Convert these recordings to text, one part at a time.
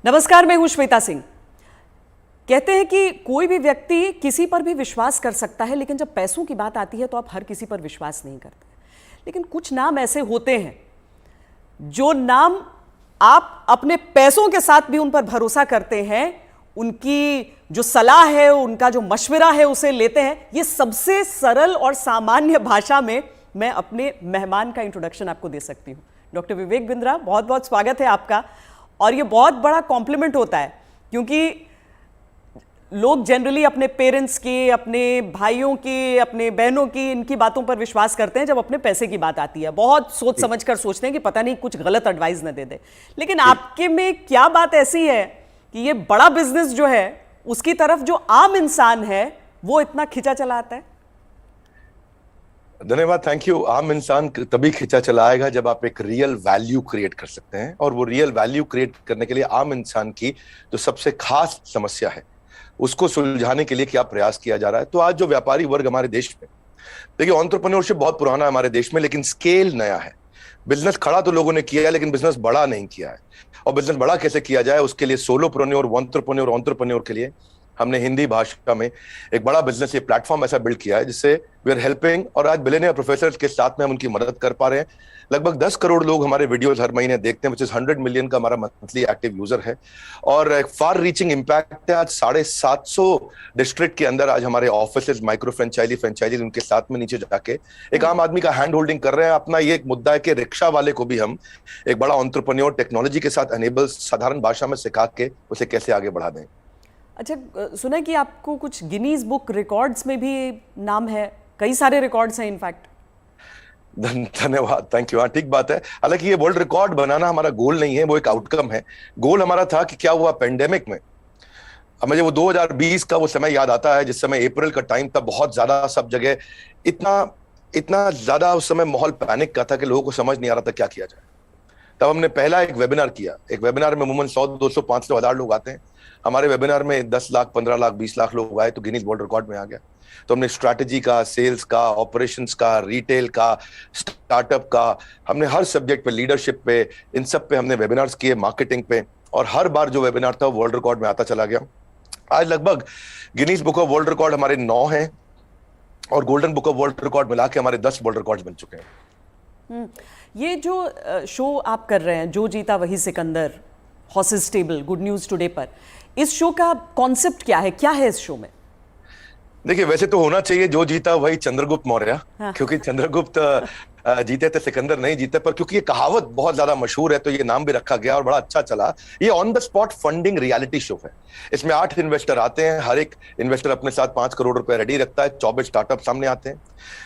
नमस्कार, मैं हूं श्वेता सिंह। कहते हैं कि कोई भी व्यक्ति किसी पर भी विश्वास कर सकता है, लेकिन जब पैसों की बात आती है तो आप हर किसी पर विश्वास नहीं करते। लेकिन कुछ नाम ऐसे होते हैं जो नाम आप अपने पैसों के साथ भी उन पर भरोसा करते हैं, उनकी जो सलाह है, उनका जो मशवरा है उसे लेते हैं। ये सबसे सरल और सामान्य भाषा में मैं अपने मेहमान का इंट्रोडक्शन आपको दे सकती हूँ। डॉक्टर विवेक बिंद्रा, बहुत बहुत स्वागत है आपका। और ये बहुत बड़ा कॉम्प्लीमेंट होता है, क्योंकि लोग जनरली अपने पेरेंट्स की, अपने भाइयों की, अपने बहनों की, इनकी बातों पर विश्वास करते हैं। जब अपने पैसे की बात आती है बहुत सोच समझ कर सोचते हैं कि पता नहीं कुछ गलत एडवाइस न दे दे। लेकिन आपके में क्या बात ऐसी है कि ये बड़ा बिजनेस जो है उसकी तरफ जो आम इंसान है वो इतना खिंचा चला आता है? धन्यवाद, थैंक यू। आम इंसान तभी खिंचा चला आएगा जब आप एक रियल वैल्यू क्रिएट कर सकते हैं, और वो रियल वैल्यू क्रिएट करने के लिए आम इंसान की जो सबसे खास समस्या है उसको सुलझाने के लिए क्या प्रयास किया जा रहा है। तो आज जो व्यापारी वर्ग हमारे देश में, देखिए, एंटरप्रेन्योरशिप बहुत पुराना है हमारे देश में, लेकिन स्केल नया है। बिजनेस खड़ा तो लोगों ने किया है, लेकिन बिजनेस बड़ा नहीं किया है। और बिजनेस बड़ा कैसे किया जाए, उसके लिए सोलोप्रेन्योर, एंटरप्रेन्योर के लिए हमने हिंदी भाषा में एक बड़ा बिजनेस, ये प्लेटफॉर्म ऐसा बिल्ड किया है जिससे वी आर हेल्पिंग, और आज बिलियनियर प्रोफेसर्स के साथ में हम उनकी मदद कर पा रहे हैं। लगभग 10 करोड़ लोग हमारे वीडियोस हर महीने देखते हैं, विच इज 100 मिलियन का हमारा मंथली एक्टिव यूजर है, और एक फार रीचिंग इम्पैक्ट है। आज 750 डिस्ट्रिक्ट के अंदर आज हमारे ऑफिस माइक्रो फ्रेंचाइजी उनके साथ में नीचे जाके एक आम आदमी का हैंड होल्डिंग कर रहे हैं। अपना ये एक मुद्दा है कि रिक्शा वाले को भी हम एक बड़ा एंटरप्रेन्योर टेक्नोलॉजी के साथ एनेबल, साधारण भाषा में सिखा के उसे कैसे आगे बढ़ा दें। अच्छा, सुना है कि आपको कुछ गिनीज बुक रिकॉर्ड्स में भी नाम है, कई सारे रिकॉर्ड्स हैं इनफैक्ट। धन्यवाद, थैंक यू। हाँ, ठीक बात है। हालांकि ये वर्ल्ड रिकॉर्ड बनाना हमारा गोल नहीं है, वो एक आउटकम है। गोल हमारा था कि क्या हुआ पेंडेमिक में। अब मुझे वो 2020 का वो समय याद आता है जिस समय अप्रैल का टाइम था, बहुत ज्यादा सब जगह इतना ज्यादा उस समय माहौल पैनिक का था कि लोगों को समझ नहीं आ रहा था क्या किया जाए। तब हमने पहला एक वेबिनार किया। एक वेबिनार में अमूमन 100, 200, 500, 1000 लोग आते हैं। हमारे वेबिनार में 10 लाख, 15 लाख, 20 लाख लोग आए, तो गिनीज वर्ल्ड रिकॉर्ड में आ गया। तो हमने स्ट्रैटेजी का, सेल्स का, ऑपरेशंस का, रिटेल का, स्टार्टअप का, हमने हर सब्जेक्ट पे, लीडरशिप पे, इन सब पे हमने वेबिनार्स किए, मार्केटिंग पे, और हर बार जो वेबिनार था वर्ल्ड रिकॉर्ड में आता चला गया। आज लगभग Guinness book of world record हमारे 9 हैं, और golden book of world record मिला के हमारे 10 वर्ल्ड रिकॉर्ड बन चुके हैं। ये जो शो आप कर रहे हैं, जो जीता वही Sikandar, horses table, good news today पर, इस शो का कॉन्सेप्ट क्या है? क्या है इस शो में? देखिए, वैसे तो होना चाहिए जो जीता वही चंद्रगुप्त मौर्य, हाँ। क्योंकि चंद्रगुप्त जीते थे, सिकंदर नहीं जीते। पर क्योंकि ये कहावत बहुत ज्यादा मशहूर है तो ये नाम भी रखा गया और बड़ा अच्छा चला। ये on the spot funding reality show है। इसमें 8 इन्वेस्टर आते हैं, हर एक इन्वेस्टर अपने साथ 5 करोड़ रुपए रेडी रखता है। 24 स्टार्टअप सामने आते हैं।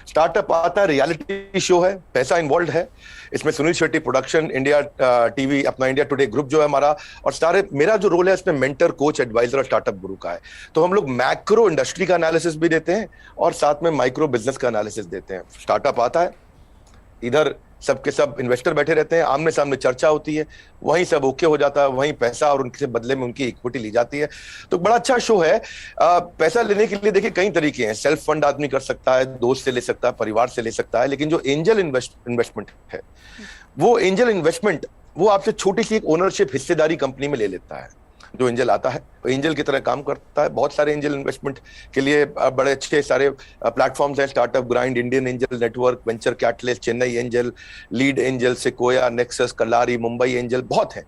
स्टार्टअप आता है, रियलिटी शो है, पैसा इन्वॉल्व है। इसमें Sunil Shetty production, India TV, अपना इंडिया टुडे ग्रुप जो है हमारा, और सारे, मेरा जो रोल है इसमें मेंटर, कोच, एडवाइजर और स्टार्टअप गुरु का है। तो हम लोग मैक्रो इंडस्ट्री का एनालिसिस भी देते हैं और साथ में माइक्रो बिजनेस का एनालिसिस देते हैं। स्टार्टअप आता है, इधर सबके सब इन्वेस्टर बैठे रहते हैं, आमने सामने चर्चा होती है, वहीं सब ओके हो जाता है, वहीं पैसा और उनके बदले में उनकी इक्विटी ली जाती है। तो बड़ा अच्छा शो है। पैसा लेने के लिए देखिए कई तरीके हैं। सेल्फ फंड आदमी कर सकता है, दोस्त से ले सकता है, परिवार से ले सकता है। लेकिन जो एंजल इन्वेस्टमेंट है, वो एंजल इन्वेस्टमेंट वो आपसे छोटी सी एक ओनरशिप, हिस्सेदारी कंपनी में ले लेता है। जो एंजल आता है वो एंजल की तरह काम करता है। बहुत सारे एंजल इन्वेस्टमेंट के लिए बड़े अच्छे सारे प्लेटफॉर्म्स हैं। Startup grind, Indian angel network, venture catalyst, Chennai angel, lead angel, Sequoia, Nexus, Kalaari, Mumbai angel, बहुत हैं।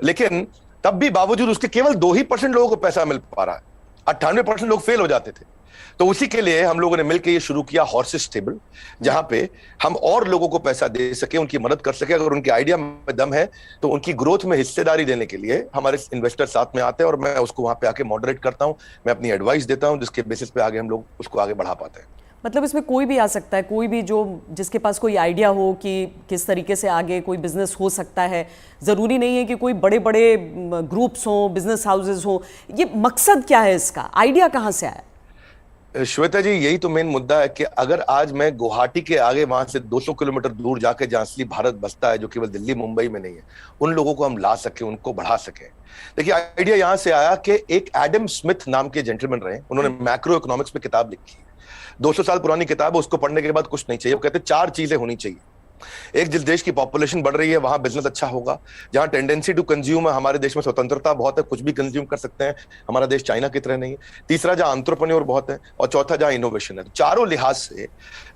लेकिन तब भी बावजूद उसके केवल 2% लोगों को पैसा मिल पा रहा है। 98% लोग फेल हो जाते थे। तो उसी के लिए हम लोगों ने मिलकर ये शुरू किया हॉर्सेस टेबल, जहां पे हम और लोगों को पैसा दे सके, उनकी मदद कर सके। अगर उनके आइडिया में दम है तो उनकी ग्रोथ में हिस्सेदारी देने के लिए हमारे इन्वेस्टर साथ में आते हैं, और मैं उसको वहां पे आके मॉडरेट करता हूं, मैं अपनी एडवाइस देता हूं, जिसके बेसिस पे आगे हम लोग उसको आगे बढ़ा पाते हैं। मतलब इसमें कोई भी आ सकता है, कोई भी जो जिसके पास कोई आइडिया हो कि किस तरीके से आगे कोई बिजनेस हो सकता है। ज़रूरी नहीं है कि कोई बड़े बड़े ग्रुप्स हों, बिजनेस हाउसेज हों। ये मकसद क्या है इसका? आइडिया कहाँ से आया? श्वेता जी, यही तो मेन मुद्दा है कि अगर आज मैं गुवाहाटी के आगे वहां से 200 किलोमीटर दूर जाके, जहां असली भारत बसता है, जो केवल दिल्ली मुंबई में नहीं है, उन लोगों को हम ला सके, उनको बढ़ा सके। देखिए, आइडिया यहां से आया कि एक एडम स्मिथ नाम के जेंटलमैन रहे, उन्होंने मैक्रो इकोनॉमिक्स पे किताब लिखी है। 200 साल पुरानी किताब है, उसको पढ़ने के बाद कुछ नहीं चाहिए। वो कहते 4 चीजें होनी चाहिए। एक जिस देश की पॉपुलेशन बढ़ रही है वहां बिजनेस अच्छा होगा, जहां टेंडेंसी टू कंज्यूम है, हमारे देश में स्वतंत्रता बहुत है, कुछ भी कंज्यूम कर सकते हैं, हमारा देश चाइना की तरह नहीं है। तीसरा, जहां एंटरप्रेन्योर बहुत है, और चौथा जहां इनोवेशन है। तो चारों लिहाज से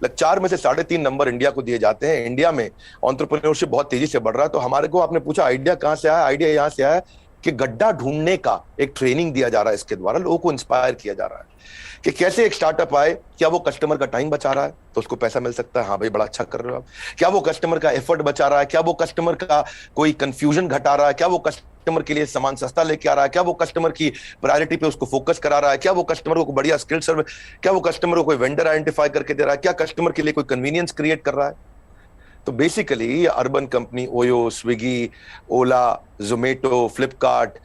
4 में से 3.5 नंबर इंडिया को दिए जाते हैं। इंडिया में एंटरप्रेन्योरशिप बहुत तेजी से बढ़ रहा है। तो हमारे को आपने पूछा आइडिया कहां से आया, आइडिया यहां से आया कि गड्ढा ढूंढने का एक ट्रेनिंग दिया जा रहा है, इसके द्वारा लोगों को इंस्पायर किया जा रहा है कि कैसे एक स्टार्टअप आए, क्या वो कस्टमर का टाइम बचा रहा है तो उसको पैसा मिल सकता है, हाँ भाई बड़ा अच्छा कर रहे हो आप, क्या वो कस्टमर का एफर्ट बचा रहा है, क्या वो कस्टमर का कोई कंफ्यूजन घटा रहा है, क्या वो कस्टमर के लिए सामान सस्ता लेके आ रहा है, क्या वो कस्टमर की प्रायोरिटी पे उसको फोकस करा रहा है, क्या वो कस्टमर को बढ़िया स्किल सर्विस, क्या वो कस्टमर को कोई वेंडर आइडेंटिफाई करके दे रहा है, क्या कस्टमर के लिए कोई कन्वीनियंस क्रिएट कर रहा है। तो basically urban company Oyo, Swiggy, Ola, Zomato, Flipkart,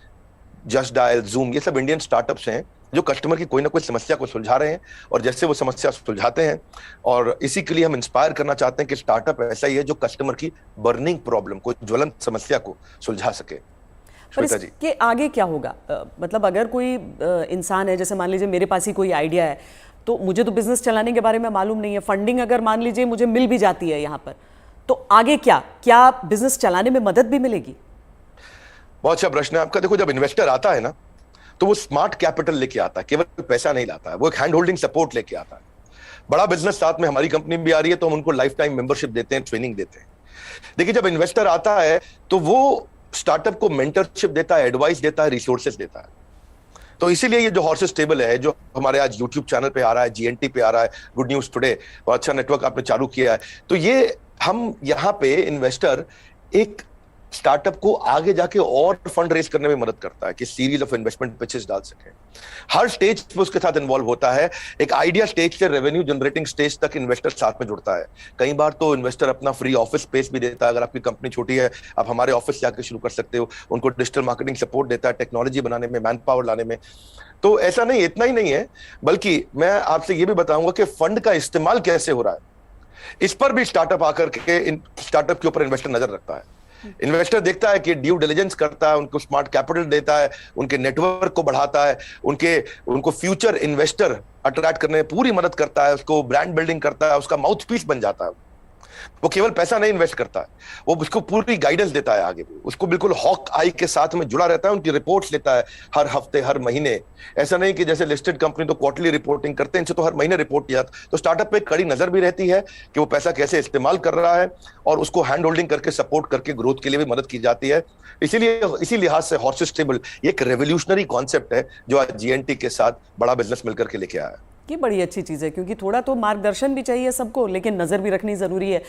just dial, Zoom, ये सब इंडियन स्टार्टअप्स हैं जो कस्टमर की कोई ना कोई समस्या को सुलझा रहे हैं, और जैसे वो समस्या सुलझाते हैं, और इसी के लिए हम इंस्पायर करना चाहते हैं कि स्टार्टअप ऐसा ही है जो कस्टमर की बर्निंग प्रॉब्लम को, ज्वलंत समस्या को सुलझा सके। पर इसके आगे क्या होगा? मतलब अगर कोई इंसान है, जैसे मान लीजिए मेरे पास ही कोई आइडिया है, तो मुझे तो बिजनेस चलाने के बारे में मालूम नहीं है, फंडिंग अगर मान लीजिए मुझे मिल भी जाती है यहाँ पर, तो आगे क्या बिजनेस चलाने में मदद भी मिलेगी? बहुत अच्छा प्रश्न है आपका। देखो, जब इन्वेस्टर आता है ना, तो वो स्मार्ट कैपिटल लेके आता है, केवल पैसा नहीं लाता है, वो एक हैंड होल्डिंग सपोर्ट लेके आता है। बड़ा बिजनेस साथ में हमारी कंपनी भी आ रही है, तो हम उनको लाइफ टाइम मेंबरशिप देते हैं, ट्रेनिंग देते हैं। देखिए, जब इन्वेस्टर आता है तो वो स्टार्टअप को मेंटरशिप देता है, एडवाइस देता है, रिसोर्सेज देता है। तो इसीलिए ये जो हॉर्सेस टेबल है, जो हमारे आज यूट्यूब चैनल पे आ रहा है, जीएनटी पे आ रहा है, गुड न्यूज टुडे, और अच्छा नेटवर्क आपने चालू किया है, तो ये हम यहाँ पे इन्वेस्टर एक स्टार्टअप को आगे जाके और फंड रेज करने में मदद करता है कि सीरीज ऑफ इन्वेस्टमेंट पिचेस डाल सके। हर स्टेज पे उसके साथ इन्वॉल्व होता है। एक आइडिया स्टेज से रेवेन्यू जनरेटिंग स्टेज तक इन्वेस्टर साथ में जुड़ता है। कई बार तो इन्वेस्टर अपना फ्री ऑफिस स्पेस भी देता है। अगर आपकी कंपनी छोटी है, आप हमारे ऑफिस से आकर शुरू कर सकते हो। उनको डिजिटल मार्केटिंग सपोर्ट देता है, टेक्नोलॉजी बनाने में, मैन पावर लाने में। तो ऐसा नहीं, इतना ही नहीं है, बल्कि मैं आपसे ये भी बताऊंगा कि फंड का इस्तेमाल कैसे हो रहा है, इस पर भी स्टार्टअप आकर के स्टार्टअप के ऊपर इन्वेस्टर नजर रखता है। इन्वेस्टर देखता है कि ड्यू डिलिजेंस करता है, उनको स्मार्ट कैपिटल देता है, उनके नेटवर्क को बढ़ाता है, उनको फ्यूचर इन्वेस्टर अट्रैक्ट करने में पूरी मदद करता है, उसको ब्रांड बिल्डिंग करता है, उसका माउथ पीस बन जाता है। वो केवल पैसा नहीं इन्वेस्ट करता है, वो उसको पूरी गाइडेंस देता है आगे भी, उसको बिल्कुल हॉक आई के साथ में जुड़ा रहता है, उनकी रिपोर्ट्स लेता है हर हफ्ते, हर महीने। ऐसा नहीं कि जैसे लिस्टेड कंपनी तो क्वार्टरली रिपोर्टिंग करते हैं, इनसे तो हर महीने रिपोर्ट किया। तो स्टार्टअप पे कड़ी नजर भी रहती है कि वो पैसा कैसे इस्तेमाल कर रहा है, और उसको हैंड होल्डिंग करके सपोर्ट करके ग्रोथ के लिए भी मदद की जाती है। इसीलिए इसी लिहाज से हॉर्सेस टेबल एक रेवोल्यूशनरी कॉन्सेप्ट है जो आज जीएनटी के साथ बड़ा बिजनेस मिलकर के लेके आया है। ये बड़ी अच्छी चीज़ है, क्योंकि थोड़ा तो मार्गदर्शन भी चाहिए सबको, लेकिन नज़र भी रखनी ज़रूरी है।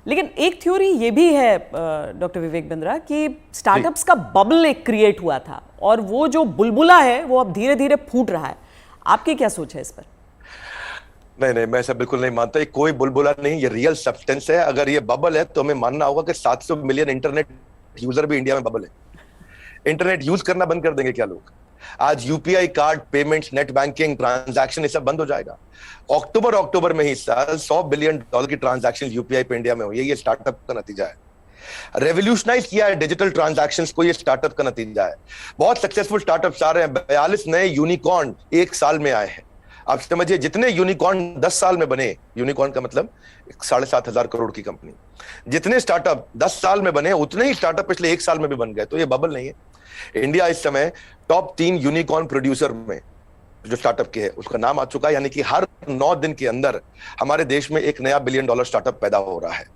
लेकिन एक थ्योरी ये भी है डॉक्टर विवेक बिंद्रा कि स्टार्टअप्स का बबल एक क्रिएट हुआ था, और वो जो बुलबुला है वो अब धीरे धीरे फूट रहा है। आपकी क्या सोच है इस पर? नहीं, मैं ऐसा बिल्कुल नहीं मानता। ये कोई बुलबुला नहीं, ये रियल सब्सटेंस है। अगर ये बबल है तो हमें मानना होगा कि 700 मिलियन इंटरनेट यूजर भी इंडिया में बबल है। इंटरनेट यूज करना बंद कर देंगे क्या लोग? आज UPI card payments, net banking, transaction, ये सब बंद हो जाएगा। अक्टूबर में ही साल $100 बिलियन की ट्रांजैक्शन यूपीआई पे इंडिया में हुई है। ये स्टार्टअप का नतीजा है। रेवोल्यूशनाइज किया है डिजिटल ट्रांजैक्शंस को, ये स्टार्टअप का नतीजा है। बहुत सक्सेसफुल स्टार्टअप्स आ रहे हैं। 42 नए यूनिकॉर्न एक साल में आए हैं। आप समझिए, जितने यूनिकॉर्न 10 साल में बने, यूनिकॉर्न का मतलब 7,500 करोड़ की कंपनी, जितने स्टार्टअप 10 साल में बने, उतने ही स्टार्टअप पिछले 1 साल में भी बन गए। तो ये बबल नहीं है। इंडिया इस समय टॉप 3 यूनिकॉर्न प्रोड्यूसर में जो स्टार्टअप के है उसका नाम आ चुका है। यानी कि हर 9 दिन के अंदर हमारे देश में एक नया $1 बिलियन स्टार्टअप पैदा हो रहा है।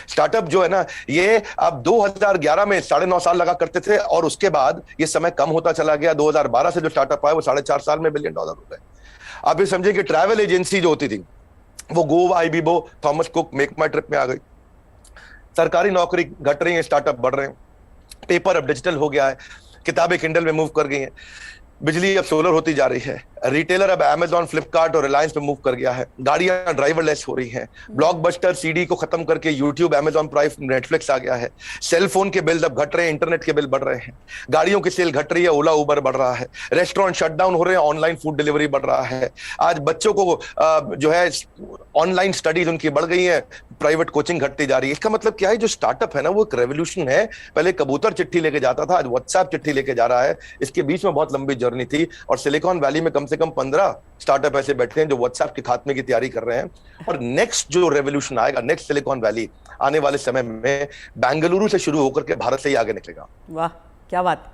स्टार्टअप जो है ना, ये अब 2011 में 9.5 साल लगा करते थे, और उसके बाद ये समय कम होता चला गया। 2012 से जो स्टार्टअप आया वो 4.5 साल में $1 बिलियन हो गए। आप ये समझिए कि ट्रैवल एजेंसी जो होती थी वो Goibibo, Thomas Cook, make my trip में आ गई। सरकारी नौकरी घट रही है, स्टार्टअप बढ़ रहे हैं। पेपर अब डिजिटल हो गया है, किताबें किंडल में मूव कर गई हैं, बिजली अब सोलर होती जा रही है, रिटेलर अब अमेजॉन, फ्लिपकार्ट और रिलायंस पे मूव कर गया है, गाड़ियां ड्राइवरलेस हो रही हैं, ब्लॉकबस्टर सीडी को खत्म करके यूट्यूब, अमेजॉन प्राइम, नेटफ्लिक्स आ गया है, सेल फोन के बिल अब घट रहे हैं, इंटरनेट के बिल बढ़ रहे हैं, गाड़ियों की सेल घट रही है, ओला उबर बढ़ रहा है, रेस्टोरेंट शटडाउन हो रहे हैं, ऑनलाइन फूड डिलीवरी बढ़ रहा है। आज बच्चों को जो है ऑनलाइन स्टडीज उनकी बढ़ गई है, प्राइवेट कोचिंग घटती जा रही है। इसका मतलब क्या है, जो स्टार्टअप है ना वो एक रेवोल्यूशन है। पहले कबूतर चिट्ठी लेके जाता था, आज व्हाट्सएप चिट्ठी लेके जा रहा है। इसके बीच में बहुत लंबी जर्नी थी, और सिलिकॉन वैली में कम से कम 15 स्टार्टअप ऐसे बैठे हैं जो व्हाट्सएप के खात्मे की तैयारी कर रहे हैं। और नेक्स्ट जो रेवोल्यूशन आएगा, नेक्स्ट सिलिकॉन वैली, आने वाले समय में बेंगलुरु से शुरू होकर के भारत से ही आगे निकलेगा। वाह, क्या बात।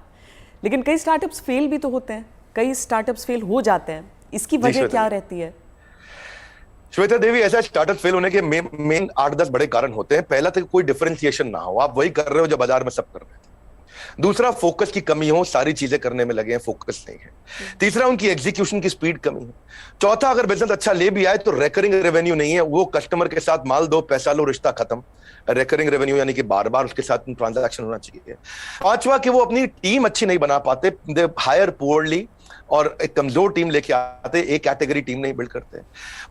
लेकिन कई स्टार्टअप्स फेल भी तो होते हैं, कई स्टार्टअप्स फेल हो जाते हैं, इसकी वजह क्या रहती है? श्वेता देवी, ऐसा स्टार्टअप फेल होने के मेन 8-10 बड़े कारण होते हैं। पहला तो कोई डिफरेंशिएशन ना हो, आप वही कर रहे हो जो बाजार में सब कर रहे थे। दूसरा, फोकस की कमी हो, सारी चीजें करने में लगे हैं, फोकस नहीं है। तीसरा, उनकी एग्जीक्यूशन की स्पीड कमी है। चौथा, अगर बिजनेस अच्छा ले भी आए तो रेकरिंग रेवेन्यू नहीं है, वो कस्टमर के साथ माल दो पैसा लो रिश्ता खत्म। रेकरिंग रेवेन्यू यानी कि बार बार उसके साथ ट्रांजैक्शन होना चाहिए। पांचवा, कि वो अपनी टीम अच्छी नहीं बना पाते, दे हायर पुअरली, और एक कमजोर टीम लेके आते, एक कैटेगरी टीम नहीं बिल्ड करते।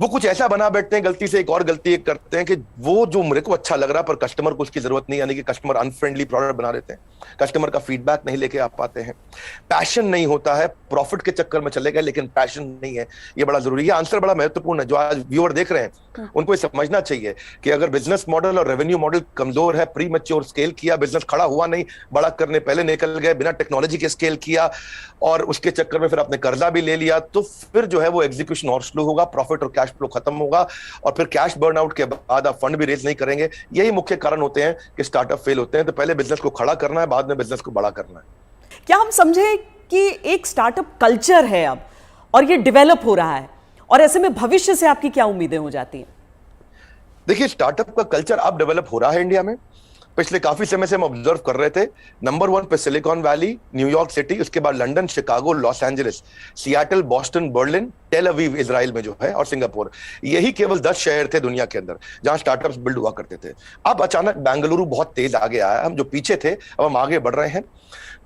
वो कुछ ऐसा बना बैठते हैं, गलती से एक और गलती एक करते हैं कि वो जो मेरे को अच्छा लग रहा है पर कस्टमर को उसकी जरूरत नहीं, यानी कि कस्टमर अनफ्रेंडली प्रोडक्ट बना देते हैं, कस्टमर का फीडबैक नहीं लेके आ पाते हैं। पैशन नहीं होता है, प्रॉफिट के चक्कर में चले गए लेकिन पैशन नहीं है। ये बड़ा जरूरी है। आंसर बड़ा महत्वपूर्ण है। जो आज व्यूअर देख रहे हैं उनको ये समझना चाहिए कि अगर बिजनेस मॉडल और रेवेन्यू मॉडल कमजोर है, प्री मैच्योर स्केल किया, बिजनेस खड़ा हुआ नहीं, बड़ा करने पहले निकल गए, बिना टेक्नोलॉजी के स्केल किया और उसके चक्कर में फिर आपने कर्जा भी ले लिया, तो फिर जो है वो एग्जीक्यूशन और स्लो होगा, प्रॉफिट और कैश फ्लो खत्म होगा और फिर कैश बर्नआउट के बाद आप फंड भी रेज नहीं करेंगे। यही मुख्य कारण होते हैं कि स्टार्टअप फेल होते हैं। तो पहले बिजनेस को खड़ा करना है, बाद में बिजनेस को बड़ा करना है। क्या हम समझे कि एक स्टार्टअप कल्चर है अब और ये डेवलप हो रहा है, और ऐसे में भविष्य से आपकी क्या उम्मीदें हो जाती हैं? देखिए, स्टार्टअप का कल्चर अब डेवलप हो रहा है इंडिया में। पिछले काफी समय से हम ऑब्जर्व कर रहे थे। नंबर 1 पे सिलिकॉन वैली, न्यूयॉर्क सिटी, उसके बाद London, Chicago, Los Angeles, Seattle, Boston, Berlin, Tel Aviv Israel में जो है, और सिंगापुर। यही केवल 10 शहर थे दुनिया के अंदर जहां स्टार्टअप्स बिल्ड हुआ करते थे। अब अचानक बेंगलुरु बहुत तेज आगे आया। हम जो पीछे थे अब हम आगे बढ़ रहे हैं।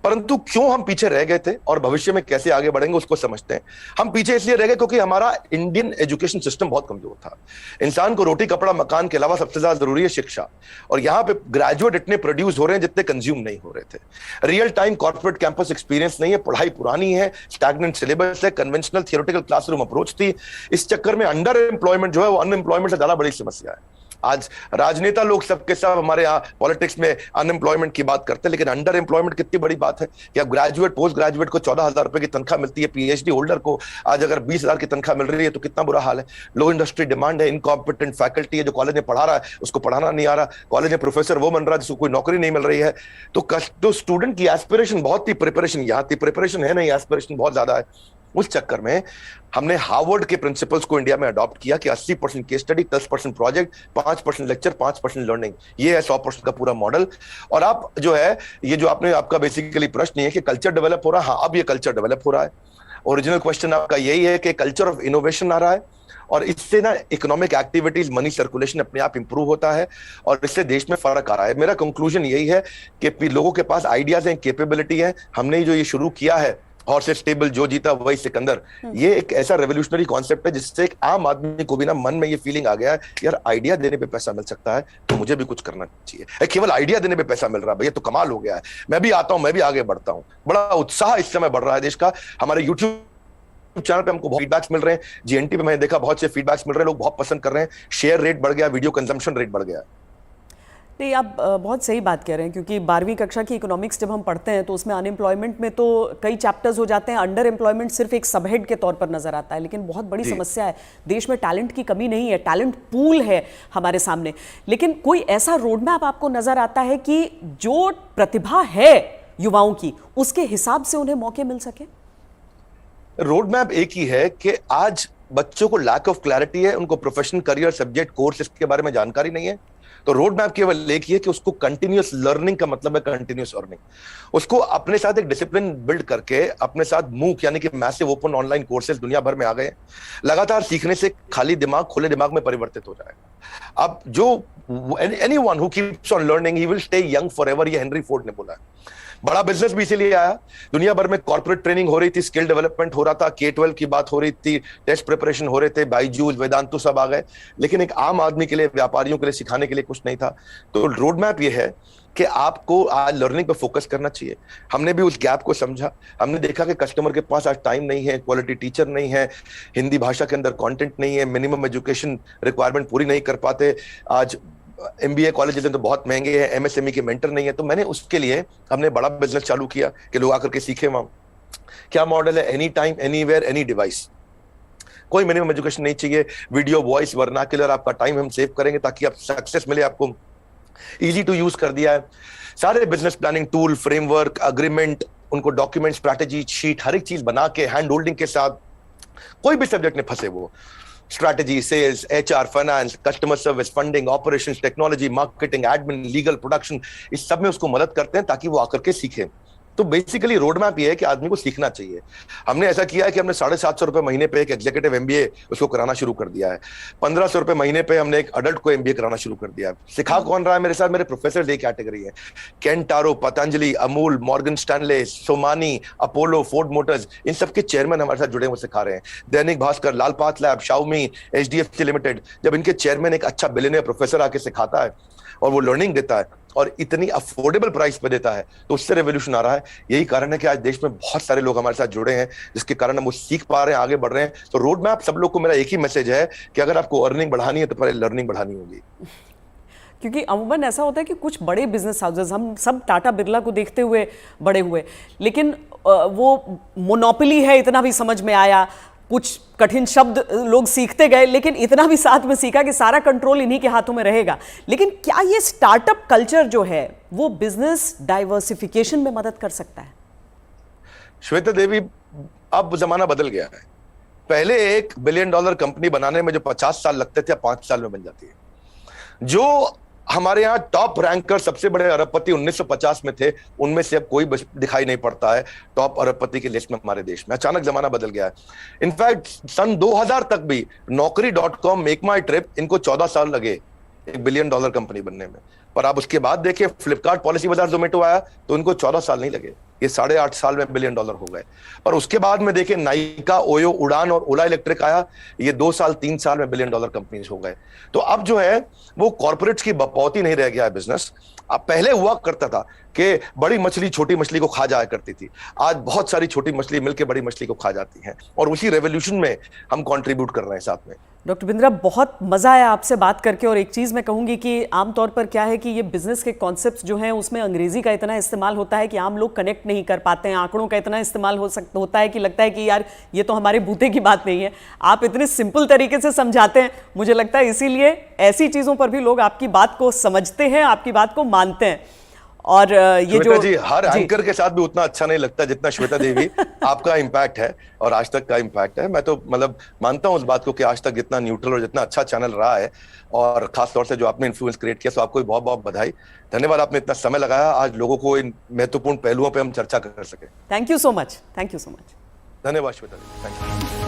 परंतु क्यों हम पीछे रह गए थे और भविष्य में कैसे आगे बढ़ेंगे उसको समझते हैं। हम पीछे इसलिए रह गए क्योंकि हमारा इंडियन एजुकेशन सिस्टम बहुत कमजोर था। इंसान को रोटी कपड़ा मकान के अलावा सबसे ज्यादा जरूरी है शिक्षा, और यहाँ पे ग्रेजुएट इतने प्रोड्यूस हो रहे हैं जितने कंज्यूम नहीं हो रहे थे। Real time corporate campus experience नहीं है, पढ़ाई पुरानी है, स्टैग्नेंट सिलेबस है, कन्वेंशनल थियोरेटिकल क्लासरूम अप्रोच थी। इस चक्कर में अंडर एम्प्लॉयमेंट जो है वो अनएम्प्लॉयमेंट से ज्यादा बड़ी समस्या है। आज राजनेता लोग सबके सब हमारे यहाँ पॉलिटिक्स में अनएम्प्लॉयमेंट की बात करते हैं, लेकिन अंडर एम्प्लॉयमेंट कितनी बड़ी बात है कि अब ग्रेजुएट पोस्ट ग्रेजुएट को 14,000 रुपए की तनख्वाह मिलती है, पीएचडी होल्डर को आज अगर 20,000 की तनख्वाह मिल रही है तो कितना बुरा हाल है। लो इंडस्ट्री डिमांड है, इनकॉम्पिटेंट फैकल्टी है, जो कॉलेज में पढ़ा रहा है उसको पढ़ाना नहीं आ रहा, कॉलेज में प्रोफेसर वो बन रहा है जिसको कोई नौकरी नहीं मिल रही है। तो स्टूडेंट की एस्पिरेशन बहुत थी, प्रिपरेशन यहाँ थी, प्रिपरेशन है नहीं, एस्पिरेशन बहुत ज्यादा है। उस चक्कर में हमने हार्वर्ड के प्रिंसिपल्स को इंडिया में अडॉप्ट किया कि 80% case study, 10% project, 5% lecture, 5% learning. ये है 100% का पूरा मॉडल। और आप जो है, ये जो आपने आपका बेसिकली प्रश्न है कि कल्चर डेवलप हो रहा है। हाँ, अब ये कल्चर डेवलप हो रहा है। ओरिजिनल क्वेश्चन आपका यही है कि कल्चर ऑफ इनोवेशन आ रहा है, और इससे ना इकोनॉमिक एक्टिविटीज, मनी सर्कुलेशन अपने आप इंप्रूव होता है, और इससे देश में फर्क आ रहा है। मेरा कंक्लूजन यही है कि लोगों के पास आइडियाज हैं, कैपेबिलिटी है। हमने जो ये शुरू किया है हॉर्सेस टेबल, जो जीता वही सिकंदर, ये एक ऐसा रेवोल्यूशनरी कॉन्सेप्ट है जिससे एक आम आदमी को भी ना मन में ये फीलिंग आ गया है, यार आइडिया देने पे पैसा मिल सकता है तो मुझे भी कुछ करना चाहिए। केवल आइडिया देने पे पैसा मिल रहा है, भैया तो कमाल हो गया है, मैं भी आता हूं, मैं भी आगे बढ़ता हूं। बड़ा उत्साह इस समय बढ़ रहा है देश का। हमारे यूट्यूब चैनल पे हमको बहुत फीडबैक्स मिल रहे हैं, जीएनटी पे मैंने देखा बहुत से फीडबैक्स मिल रहे हैं, लोग बहुत पसंद कर रहे हैं, शेयर रेट बढ़ गया, वीडियो कंजम्पशन रेट बढ़ गया। नहीं, आप बहुत सही बात कह रहे हैं, क्योंकि 12वीं कक्षा की इकोनॉमिक्स जब हम पढ़ते हैं तो उसमें अनएम्प्लॉयमेंट में तो कई चैप्टर्स हो जाते हैं, अंडर एम्प्लॉयमेंट सिर्फ एक सबहेड के तौर पर नजर आता है। लेकिन बहुत बड़ी समस्या है, देश में टैलेंट की कमी नहीं है, टैलेंट पूल है हमारे सामने। लेकिन कोई ऐसा रोड मैप आपको नजर आता है कि जो प्रतिभा है युवाओं की, उसके हिसाब से उन्हें मौके मिल सके? रोड मैप एक ही है कि आज बच्चों को लैक ऑफ क्लैरिटी है, उनको प्रोफेशनल करियर सब्जेक्ट कोर्स इसके बारे में जानकारी नहीं है। तो रोड मैप केवल एक ही है कि उसको कंटिन्यूअस लर्निंग का मतलब है कंटिन्यूअस अर्निंग। उसको अपने साथ एक डिसिप्लिन बिल्ड करके अपने साथ मूक यानी कि मैसिव ओपन ऑनलाइन कोर्सेज दुनिया भर में आ गए, लगातार सीखने से खाली दिमाग खुले दिमाग में परिवर्तित हो जाएगा। अब जो anyone who keeps on learning he will stay young forever, ये हेनरी फोर्ड ने बोला है। बड़ा बिजनेस भी इसीलिए आया। दुनिया भर में कॉर्पोरेट ट्रेनिंग हो रही थी, स्किल डेवलपमेंट हो रहा था, K-12 की बात हो रही थी, टेस्ट प्रिपरेशन हो रहे थे, बाइजूस, वेदांतु सब आ गए, लेकिन एक आम आदमी के लिए, व्यापारियों के लिए सिखाने के लिए कुछ नहीं था। तो रोड मैप ये है कि आपको आज लर्निंग पे फोकस करना चाहिए। हमने भी उस गैप को समझा। हमने देखा कि कस्टमर के पास आज टाइम नहीं है, क्वालिटी टीचर नहीं है, हिंदी भाषा के अंदर कंटेंट नहीं है, मिनिमम एजुकेशन रिक्वायरमेंट पूरी नहीं कर पाते। आज MBA कॉलेजेस तो बहुत महंगे हैं, MSME के मेंटर नहीं है। तो मैंने उसके लिए हमने बड़ा बिजनेस चालू किया कि लोग आकर के सीखे वहां। क्या मॉडल है? Any time, anywhere, any device. कोई मिनिमम एजुकेशन नहीं चाहिए, वीडियो, वॉइस, वर्नाक्युलर, आपका टाइम हम सेव करेंगे ताकि आप सक्सेस मिले आपको इजी टू यूज कर दिया है। सारे business planning tool, framework, agreement, उनको डॉक्यूमेंट, स्ट्रैटेजी शीट, हर एक चीज बना के हैंड होल्डिंग के साथ, कोई भी सब्जेक्ट में फंसे वो, strategy, sales, HR, finance, customer service, funding, operations, technology, marketing, admin, legal, production, इस सब में उसको मदद करते हैं ताकि वो आकर के सीखे। तो बेसिकली रोड मैप ये है कि आदमी को सीखना चाहिए। हमने ऐसा किया है कि हमने 750 रुपए महीने पे एक एग्जीक्यूटिव एमबीए उसको कराना शुरू कर दिया है। 1500 रुपए महीने पे हमने एक अडल्ट को एमबीए कराना शुरू कर दिया है। सिखा कौन रहा है मेरे साथ? मेरे प्रोफेसर एक कैटेगरी है, केंटारो, Patanjali, Amul, Morgan Stanley, Somani, Apollo, Ford Motors, इन सबके चेयरमैन हमारे साथ जुड़े हुए सिखा रहे हैं। Dainik Bhaskar, Lal path lab, Xiaomi, HDFC limited, जब इनके चेयरमैन एक अच्छा बिलियनियर प्रोफेसर आके सिखाता है और वो लर्निंग देता है और इतनी अफोर्डेबल प्राइस पे देता है, तो उससे रेवोल्यूशन आ रहा है। यही कारण है कि आज देश में बहुत सारे लोग हमारे साथ जुड़े हैं, जिसके कारण हम वो सीख पा रहे हैं, आगे बढ़ रहे हैं। तो रोड मैप सब लोग को मेरा एक ही मैसेज है कि अगर आपको अर्निंग बढ़ानी है तो पहले लर्निंग बढ़ानी होगी। क्योंकि अमूमन ऐसा होता है कि कुछ बड़े बिजनेस हाउसेस, हम सब टाटा बिरला को देखते हुए बड़े हुए, लेकिन वो मोनोपोली है इतना भी समझ में आया, कुछ कठिन शब्द लोग सीखते गए, लेकिन इतना भी साथ में सीखा कि सारा कंट्रोल इन्हीं के हाथों में रहेगा। लेकिन क्या ये स्टार्टअप कल्चर जो है वो बिजनेस डाइवर्सिफिकेशन में मदद कर सकता है? श्वेता देवी, अब जमाना बदल गया है। पहले $1 बिलियन कंपनी बनाने में जो 50 साल लगते थे, 5 साल में बन जाती है। जो हमारे यहाँ टॉप रैंकर सबसे बड़े अरबपति 1950 में थे, उनमें से अब कोई दिखाई नहीं पड़ता है टॉप अरबपति की लिस्ट में हमारे देश में। अचानक जमाना बदल गया है। इनफैक्ट सन 2000 तक भी Naukri.com, मेक माई ट्रिप, इनको 14 साल लगे $1 बिलियन कंपनी बनने में। पर आप उसके बाद देखिए, फ्लिपकार्ट, पॉलिसी बाजार, जोमेटो आया तो इनको 14 साल नहीं लगे, ये 8.5 साल में $1 बिलियन हो गए। पर उसके बाद में देखिए, नाइका, ओयो, उड़ान और ओला इलेक्ट्रिक आया, ये 2 साल 3 साल में $1 बिलियन कंपनीज हो गए। तो अब जो है वो कॉर्पोरेट्स की बपौती नहीं रह गया है बिजनेस। अब पहले हुआ करता था कि बड़ी मछली छोटी मछली को खा जाया करती थी, आज बहुत सारी छोटी मछली मिलकर बड़ी मछली को खा जाती हैं, और उसी रेवोल्यूशन में हम कंट्रीब्यूट कर रहे हैं साथ में। डॉक्टर बिंद्रा, बहुत मज़ा आया आपसे बात करके। और एक चीज़ मैं कहूँगी कि आमतौर पर क्या है कि ये बिजनेस के कॉन्सेप्ट्स जो हैं उसमें अंग्रेजी का इतना इस्तेमाल होता है कि आम लोग कनेक्ट नहीं कर पाते हैं। आंकड़ों का इतना इस्तेमाल होता है कि लगता है कि यार ये तो हमारे बूते की बात नहीं है। आप इतने सिंपल तरीके से समझाते हैं, मुझे लगता है इसीलिए ऐसी चीज़ों पर भी लोग आपकी बात को समझते हैं, आपकी बात को मानते हैं। और ये जो जी, हर एंकर के साथ भी उतना अच्छा नहीं लगता जितना श्वेता देवी आपका इम्पैक्ट है और आज तक का इम्पैक्ट है। मैं तो मतलब मानता हूं उस बात को कि आज तक जितना न्यूट्रल और जितना अच्छा चैनल रहा है, और खास तौर से जो आपने इन्फ्लुएंस क्रिएट किया, तो आपको बहुत बहुत बधाई। धन्यवाद, आपने इतना समय लगाया आज लोगों को इन महत्वपूर्ण पहलुओं पर हम चर्चा कर सके। Thank you so much. Thank you so much. धन्यवाद श्वेता देवी, थैंक यू।